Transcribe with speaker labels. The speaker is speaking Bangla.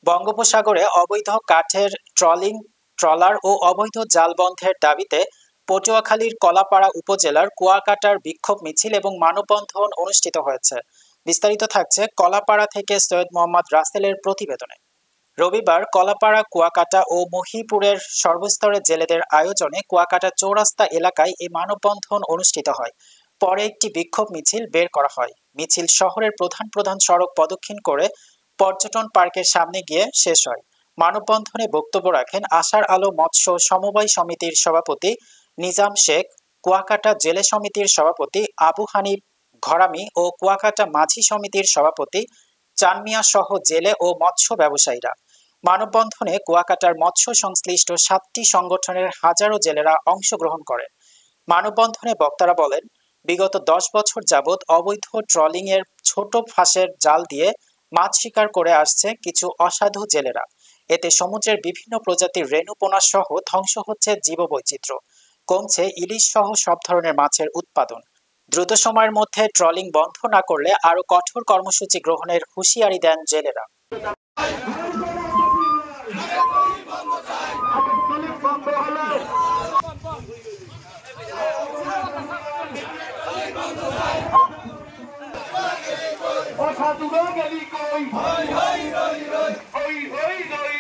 Speaker 1: বঙ্গোপসাগরে অবৈধ কাঠের ট্রলার ও অবৈধ জাল বন্ধের দাবিতে পটুয়াখালীর কলাপাড়া উপজেলার কুয়াকাটার বিক্ষোভ মিছিল এবং মানববন্ধন অনুষ্ঠিত হয়েছে। বিস্তারিত থাকছে কলাপাড়া থেকে সৈয়দ মোহাম্মদ রাসেলের প্রতিবেদনে। রবিবার কলাপাড়া, কুয়াকাটা ও মহিপুরের সর্বস্তরের জেলেদের আয়োজনে কুয়াকাটা চৌরাস্তা এলাকায় এই মানববন্ধন অনুষ্ঠিত হয়। পরে একটি বিক্ষোভ মিছিল বের করা হয়। মিছিল শহরের প্রধান প্রধান সড়ক প্রদক্ষিণ করে পর্যটন পার্কের সামনে গিয়ে শেষ হয়। মানববন্ধনে বক্তব্য রাখেন আশার আলো মৎস্য সমবায় সমিতির সভাপতি নিজাম শেখ, কুয়াকাটা জেলে সমিতির সভাপতি আবু হানিফ ঘরামি ও কুয়াকাটা মাঝি সমিতির সভাপতি চানমিয়া সহ জেলে ও মৎস্য ব্যবসায়ীরা। মানববন্ধনে কুয়াকাটার মৎস্য সংশ্লিষ্ট 7টি সংগঠনের হাজারো জেলেরা অংশগ্রহণ করেন। মানববন্ধনে বক্তারা বলেন, বিগত 10 বছর যাবৎ অবৈধ ট্রলিং এর ছোট ফাঁসের জাল দিয়ে মাছ শিকার করে আসছে কিছু অসাধু জেলেরা। এতে সমুদ্রের বিভিন্ন প্রজাতির রেণুপোনা সহ ধ্বংস হচ্ছে জীববৈচিত্র্য, কমছে ইলিশ সহ সব ধরনের মাছের উৎপাদন। দ্রুত সময়ের মধ্যে ট্রলিং বন্ধ না করলে আরো কঠোর কর্মসূচি গ্রহণের হুঁশিয়ারি দেন জেলেরা।
Speaker 2: অসাধুরা গেলি কই, হই হই রই রই, হই হই রই